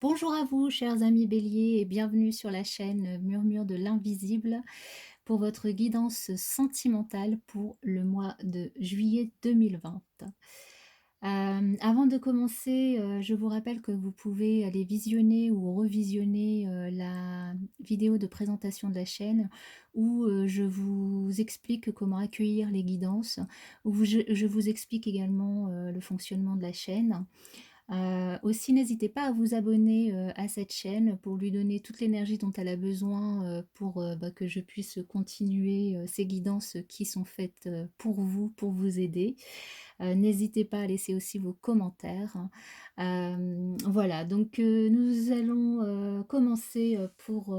Bonjour à vous, chers amis béliers, et bienvenue sur la chaîne Murmure de l'invisible pour votre guidance sentimentale pour le mois de juillet 2020. Avant de commencer, je vous rappelle que vous pouvez aller visionner ou revisionner la vidéo de présentation de la chaîne où je vous explique comment accueillir les guidances, où je vous explique également le fonctionnement de la chaîne. Aussi, n'hésitez pas à vous abonner, à cette chaîne pour lui donner toute l'énergie dont elle a besoin, pour, que je puisse continuer, ces guidances qui sont faites, pour vous, pour vous aider. N'hésitez pas à laisser aussi vos commentaires. Voilà, donc nous allons, commencer, pour,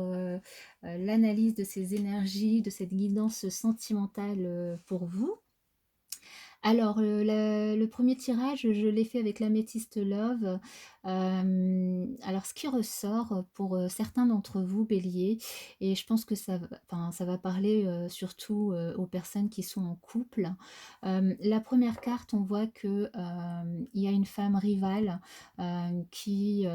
l'analyse de ces énergies, de cette guidance sentimentale, pour vous. Alors, le 1er tirage, je l'ai fait avec l'améthyste Love. Alors ce qui ressort, pour, certains d'entre vous béliers, et je pense que ça va parler, surtout, aux personnes qui sont en couple. La première carte, on voit que, il y a une femme rivale, qui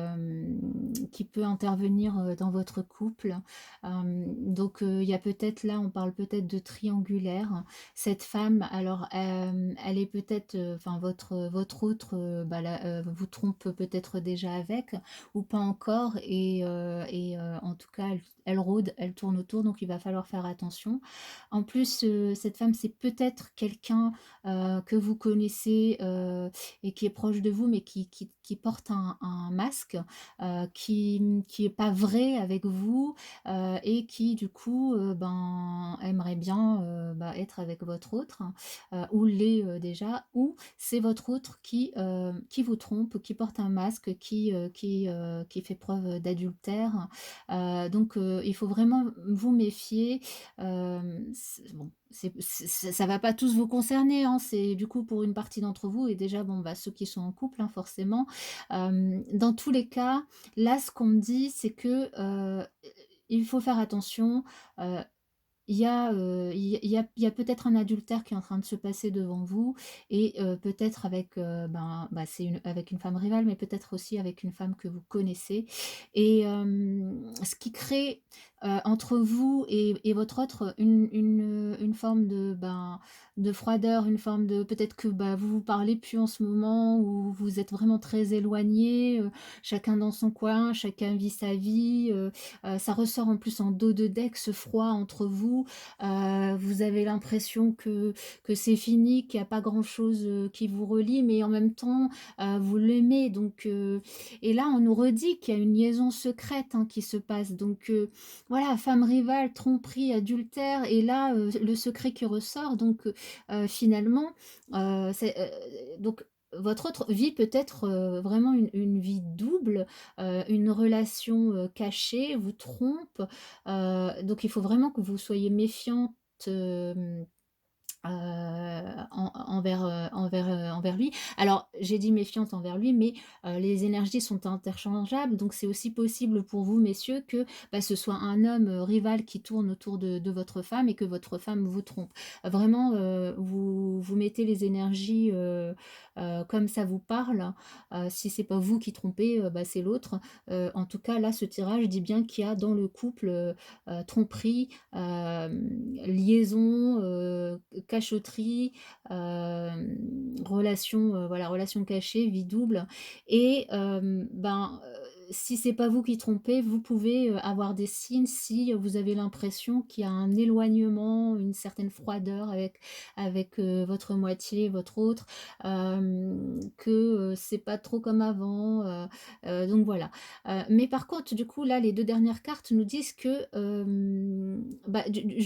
peut intervenir, dans votre couple. Donc, il y a peut-être là, on parle peut-être de triangulaire. Cette femme, alors, elle est peut-être, enfin votre autre, vous trompe peut-être déjà avec ou pas encore, en tout cas, elle rôde, elle tourne autour, donc il va falloir faire attention. En plus, cette femme, c'est peut-être quelqu'un, que vous connaissez, et qui est proche de vous, mais qui porte un masque, qui est pas vrai avec vous, et qui du coup, aimerait bien, être avec votre autre, ou l'est, déjà, ou c'est votre autre qui vous trompe, qui porte un masque, qui fait preuve d'adultère. Donc il faut vraiment vous méfier. Bon, ça va pas tous vous concerner, hein, c'est du coup pour une partie d'entre vous, et déjà, bon, ceux qui sont en couple, hein, forcément. Dans tous les cas, là, ce qu'on me dit, c'est que, il faut faire attention. heu il y a peut-être un adultère qui est en train de se passer devant vous, et peut-être avec, c'est avec une femme rivale, mais peut-être aussi avec une femme que vous connaissez, et ce qui crée, entre vous et votre autre une forme de froideur, une forme de peut-être que, vous vous parlez plus en ce moment, ou vous êtes vraiment très éloignés, chacun dans son coin, chacun vit sa vie, ça ressort en plus en dos de deck, ce froid entre vous. Vous avez l'impression que c'est fini, qu'il y a pas grand-chose, qui vous relie, mais en même temps, vous l'aimez, donc et là, on nous redit qu'il y a une liaison secrète, hein, qui se passe, donc voilà, femme rivale, tromperie, adultère, et là, le secret qui ressort, donc finalement, donc votre autre vit peut-être, vraiment une vie double, une relation, cachée, vous trompe, donc il faut vraiment que vous soyez méfiante, hem envers lui. Alors, j'ai dit méfiante envers lui, mais les énergies sont interchangeables, donc c'est aussi possible pour vous, messieurs, que, ce soit un homme, rival qui tourne autour de votre femme, et que votre femme vous trompe. Vraiment, vous mettez les énergies, comme ça vous parle. Si c'est pas vous qui trompez, c'est l'autre. En tout cas, là, ce tirage dit bien qu'il y a dans le couple, tromperie, liaison, cachotterie, relation, voilà, relation cachée, vie double, et si c'est pas vous qui trompez, vous pouvez, avoir des signes si vous avez l'impression qu'il y a un éloignement, une certaine froideur avec votre moitié, votre autre, que, c'est pas trop comme avant, donc voilà. Mais par contre, du coup, là, les 2 dernières cartes nous disent que,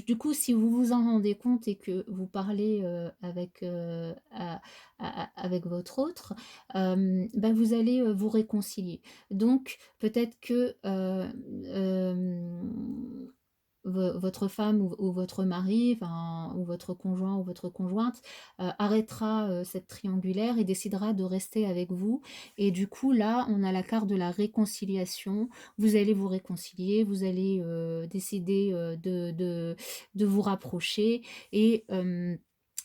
du coup, si vous vous en rendez compte et que vous parlez, avec votre autre, vous allez, vous réconcilier. Donc peut-être que, votre femme ou votre mari, enfin, ou votre conjoint ou votre conjointe, arrêtera, cette triangulaire et décidera de rester avec vous, et du coup, là, on a la carte de la réconciliation. Vous allez vous réconcilier, vous allez, décider, de vous rapprocher, et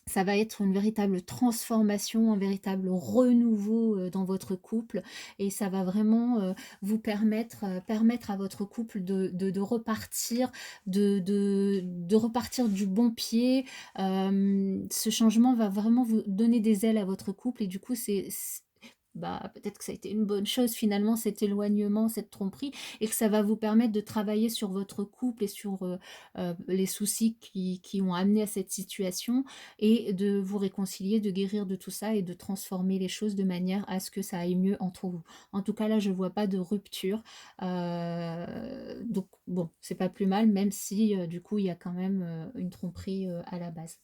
Ça va être une véritable transformation, un véritable renouveau, dans votre couple et ça va vraiment, vous permettre à votre couple de repartir, de repartir du bon pied. Ce changement va vraiment vous donner des ailes à votre couple et du coup, bah, peut-être que ça a été une bonne chose finalement cet éloignement, cette tromperie et que ça va vous permettre de travailler sur votre couple et sur, les soucis qui ont amené à cette situation et de vous réconcilier, de guérir de tout ça et de transformer les choses de manière à ce que ça aille mieux entre vous. En tout cas, là, je vois pas de rupture, donc bon, c'est pas plus mal, même si, du coup, il y a quand même, une tromperie, à la base.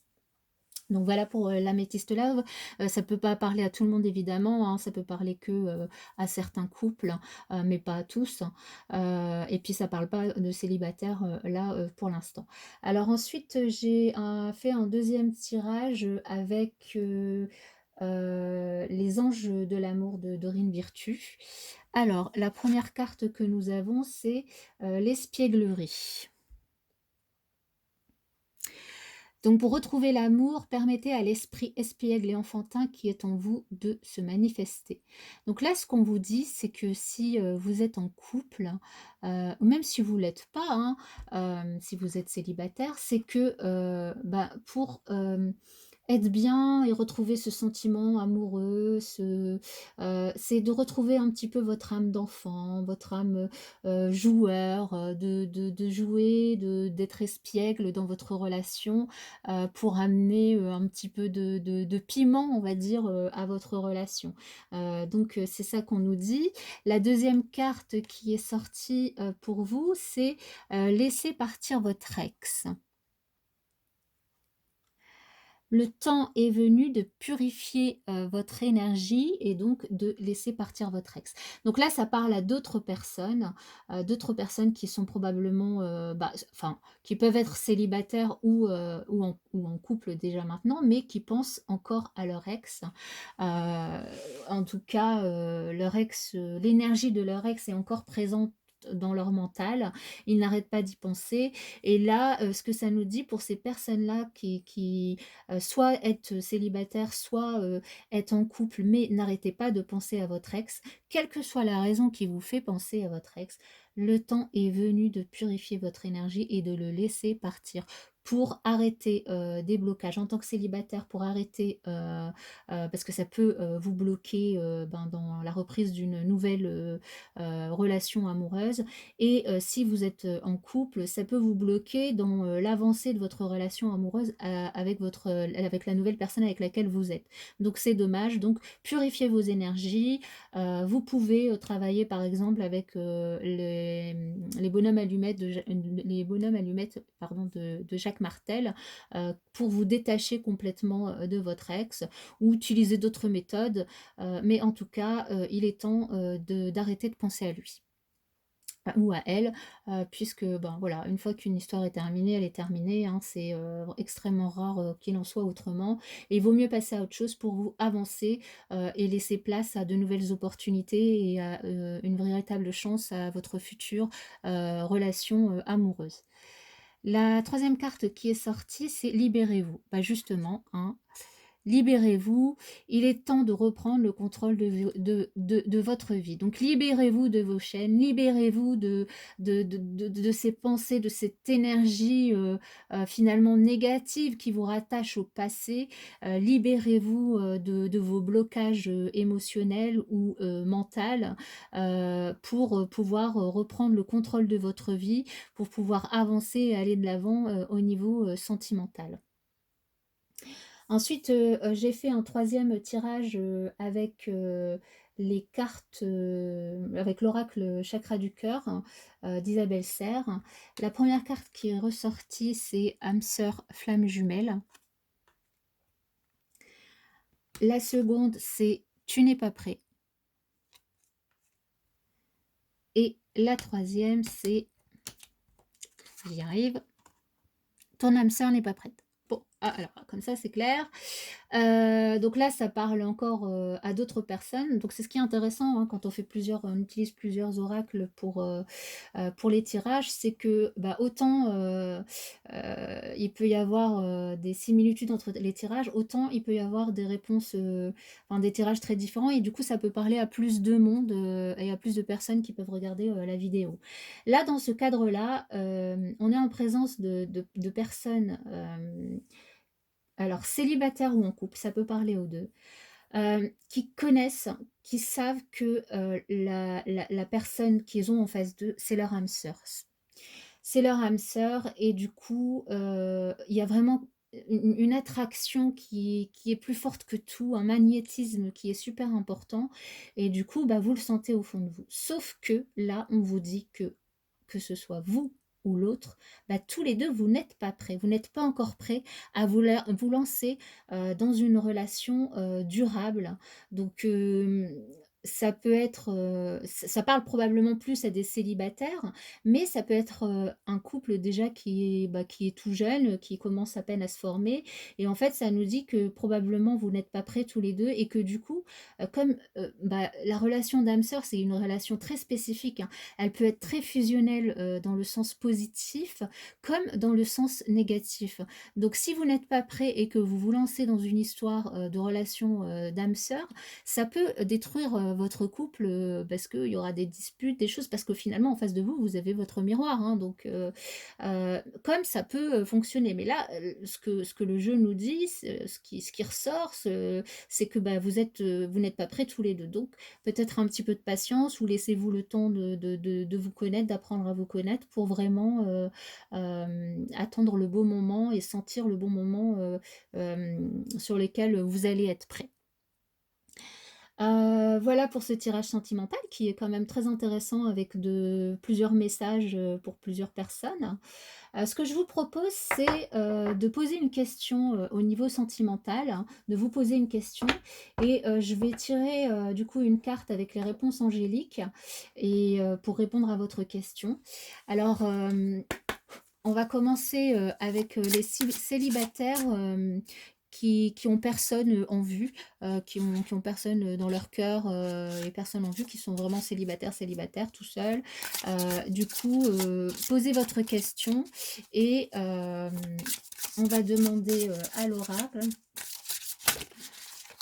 Donc voilà pour, l'améthyste love. Ça peut pas parler à tout le monde évidemment, hein, ça peut parler que, à certains couples, mais pas à tous, hein. Et puis ça parle pas de célibataires, là, pour l'instant. Alors ensuite, j'ai fait un deuxième tirage, avec, les anges de l'amour de Dorine Virtue. Alors la première carte que nous avons, c'est, l'espièglerie. Donc pour retrouver l'amour, permettez à l'esprit espiègle et enfantin qui est en vous de se manifester. Donc là, ce qu'on vous dit, c'est que si vous êtes en couple, ou même si vous l'êtes pas, hein, si vous êtes célibataire, c'est que bah, pour être bien et retrouver ce sentiment amoureux, c'est de retrouver un petit peu votre âme d'enfant, votre âme joueur, de jouer, d'être espiègle dans votre relation pour amener, un petit peu de piment, on va dire, à votre relation. Donc c'est ça qu'on nous dit. La deuxième carte qui est sortie, pour vous, c'est, laisser partir votre ex. Le temps est venu de purifier, votre énergie et donc de laisser partir votre ex. Donc là, ça parle à d'autres personnes qui sont probablement, bah, enfin, qui peuvent être célibataires ou en couple déjà maintenant, mais qui pensent encore à leur ex. En tout cas, leur ex, l'énergie de leur ex est encore présente dans leur mental. Ils n'arrêtent pas d'y penser et là, ce que ça nous dit pour ces personnes-là qui soit être célibataire, soit, être en couple, mais n'arrêtez pas de penser à votre ex. Quelle que soit la raison qui vous fait penser à votre ex, le temps est venu de purifier votre énergie et de le laisser partir. Pour arrêter, des blocages en tant que célibataire, pour arrêter, parce que ça peut, vous bloquer, ben, dans la reprise d'une nouvelle, relation amoureuse et si vous êtes, en couple, ça peut vous bloquer dans, l'avancée de votre relation amoureuse avec la nouvelle personne avec laquelle vous êtes. Donc c'est dommage, donc purifiez vos énergies, vous pouvez, travailler par exemple avec, les bonhommes allumettes pardon de Jacques Martel, pour vous détacher complètement, de votre ex ou utiliser d'autres méthodes, mais en tout cas, il est temps, d'arrêter de penser à lui. Ou à elle, puisque, ben, voilà, une fois qu'une histoire est terminée, elle est terminée, hein. C'est, extrêmement rare, qu'il en soit autrement et il vaut mieux passer à autre chose pour vous avancer, et laisser place à de nouvelles opportunités et à, une véritable chance à votre future, relation, amoureuse. La troisième carte qui est sortie, c'est libérez-vous. Bah, justement, hein, libérez-vous, il est temps de reprendre le contrôle de votre vie. Donc libérez-vous de vos chaînes, libérez-vous de ces pensées, de cette énergie finalement négative qui vous rattache au passé. Libérez-vous de vos blocages émotionnels ou mentaux pour pouvoir reprendre le contrôle de votre vie, pour pouvoir avancer et aller de l'avant au niveau sentimental. Ensuite, j'ai fait un troisième tirage, avec, les cartes, avec l'oracle chakra du cœur, d'Isabelle Serre. La première carte qui est ressortie, c'est âme sœur flamme jumelle. La seconde, c'est tu n'es pas prêt. Et la troisième, c'est, j'y arrive, ton âme sœur n'est pas prête. Bon, alors comme ça c'est clair. Donc là, ça parle encore, à d'autres personnes. Donc c'est ce qui est intéressant, hein, quand on fait plusieurs on utilise plusieurs oracles pour les tirages, c'est que, bah, autant, il peut y avoir, des similitudes entre les tirages, autant il peut y avoir des réponses, enfin des tirages très différents et du coup ça peut parler à plus de monde, et à plus de personnes qui peuvent regarder, la vidéo. Là, dans ce cadre-là, on est en présence de personnes, alors célibataires ou en couple, ça peut parler aux 2, qui connaissent, qui savent que, la personne qu'ils ont en face d'eux, c'est leur âme sœur. C'est leur âme sœur et du coup, il y a vraiment une attraction qui est plus forte que tout, un magnétisme qui est super important et du coup, bah, vous le sentez au fond de vous. Sauf que là, on vous dit que ce soit vous ou l'autre, bah, tous les 2 vous n'êtes pas prêts. Vous n'êtes pas encore prêts à vous lancer, dans une relation, durable. Donc, ça peut être, ça parle probablement plus à des célibataires, mais ça peut être, un couple déjà qui est tout jeune, qui commence à peine à se former et en fait, ça nous dit que probablement vous n'êtes pas prêts tous les 2 et que du coup, comme, bah, la relation d'âme sœur, c'est une relation très spécifique, hein. Elle peut être très fusionnelle, dans le sens positif, comme dans le sens négatif. Donc si vous n'êtes pas prêt et que vous vous lancez dans une histoire, de relation, d'âme sœur, ça peut détruire, votre couple, parce qu'il y aura des disputes, des choses parce que finalement en face de vous, vous avez votre miroir, hein, donc comme ça peut, fonctionner. Mais là, ce que le jeu nous dit, ce qui ressort, c'est que, bah, vous n'êtes pas prêts tous les 2. Donc peut-être un petit peu de patience ou laissez-vous le temps de vous connaître, d'apprendre à vous connaître pour vraiment, attendre le bon moment et sentir le bon moment, sur lesquels vous allez être prêts. Voilà pour ce tirage sentimental qui est quand même très intéressant avec plusieurs messages, pour plusieurs personnes. Ce que je vous propose, c'est, de poser une question, au niveau sentimental, hein, de vous poser une question et je vais tirer, du coup une carte avec les réponses angéliques et pour répondre à votre question. Alors, on va commencer, avec, les célibataires, qui ont personne, en vue, qui ont personne, dans leur cœur, et personne en vue, qui sont vraiment célibataires, tout seuls. Du coup, posez votre question et on va demander, à l'oracle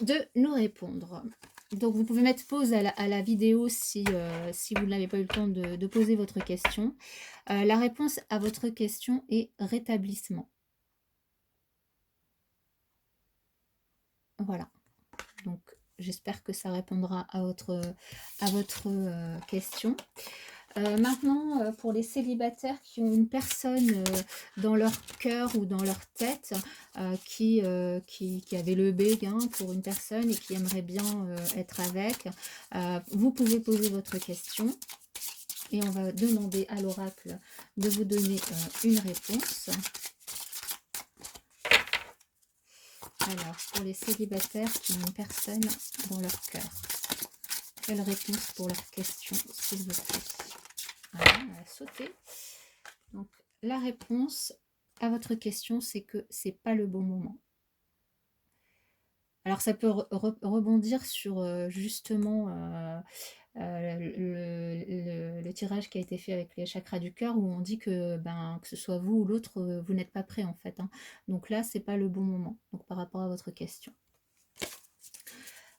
de nous répondre. Donc vous pouvez mettre pause à la vidéo si vous n'avez pas eu le temps de poser votre question. La réponse à votre question est rétablissement. Voilà. Donc j'espère que ça répondra à votre question. Maintenant, pour les célibataires qui ont une personne, dans leur cœur ou dans leur tête, qui avait le béguin pour une personne et qui aimerait bien, être avec, vous pouvez poser votre question et on va demander à l'oracle de vous donner, une réponse. Alors, pour les célibataires qui ont une personne dans leur cœur, quelle réponse pour leur question, s'il vous plaît? Voilà, elle a sauté. Donc, la réponse à votre question, c'est que c'est pas le bon moment. Alors, ça peut rebondir sur justement le tirage qui a été fait avec les chakras du cœur, où on dit que, ben, que ce soit vous ou l'autre, vous n'êtes pas prêt en fait, hein. Donc là, c'est pas le bon moment. Donc, par rapport à votre question.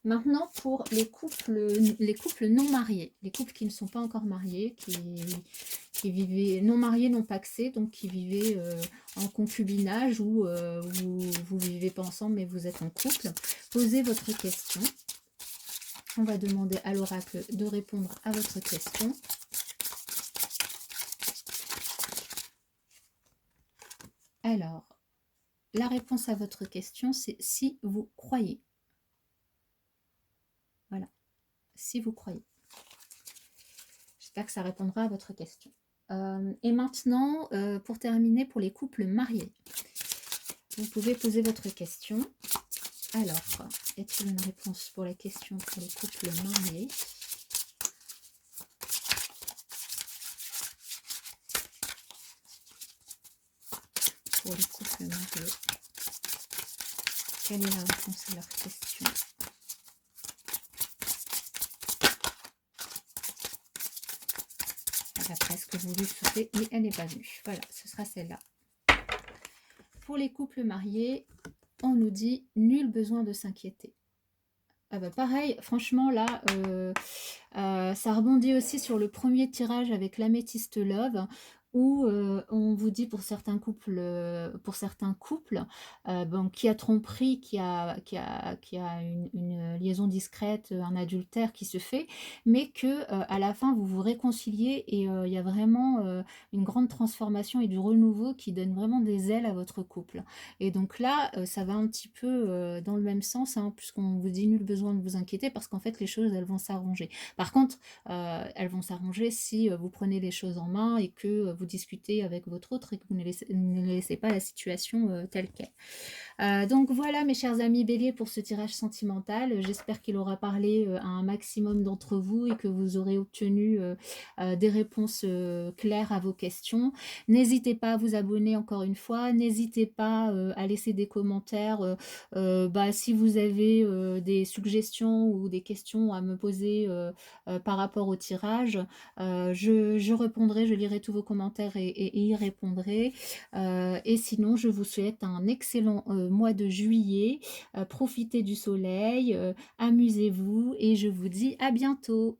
Maintenant, pour les couples non mariés, les couples qui ne sont pas encore mariés, qui vivaient non mariés, non pacsés, donc qui vivaient en concubinage ou vous vivez pas ensemble mais vous êtes en couple, posez votre question. On va demander à l'oracle de répondre à votre question. Alors, la réponse à votre question, c'est si vous croyez. Voilà, si vous croyez. J'espère que ça répondra à votre question. Et maintenant, pour terminer, pour les couples mariés, vous pouvez poser votre question. Alors, y a-t-il une réponse pour la question pour les couples mariés? Pour les couples mariés. Quelle est la réponse à leur question? Elle a presque voulu souffler et elle n'est pas venue. Voilà, ce sera celle-là. Pour les couples mariés, on nous dit nul besoin de s'inquiéter. Ah bah pareil, franchement là, ça rebondit aussi sur le premier tirage avec l'améthyste love où, on vous dit pour certains couples, bon, qui a tromperie, qui a une liaison discrète, un adultère qui se fait, mais que, à la fin vous vous réconciliez et il y a vraiment, une grande transformation et du renouveau qui donne vraiment des ailes à votre couple. Et donc là, ça va un petit peu, dans le même sens, hein, puisqu'on vous dit: «Nul besoin de vous inquiéter» parce qu'en fait les choses, elles vont s'arranger. Par contre, elles vont s'arranger si, vous prenez les choses en main et que, vous discutez avec votre autre et que vous ne laissez pas la situation, telle qu'elle. Donc voilà mes chers amis béliers pour ce tirage sentimental. J'espère qu'il aura parlé, à un maximum d'entre vous et que vous aurez obtenu, des réponses, claires à vos questions. N'hésitez pas à vous abonner encore une fois, n'hésitez pas, à laisser des commentaires, bah, si vous avez, des suggestions ou des questions à me poser, par rapport au tirage, je répondrai, je lirai tous vos commentaires et y répondrai. Et sinon, je vous souhaite un excellent, mois de juillet. Profitez du soleil, amusez-vous et je vous dis à bientôt.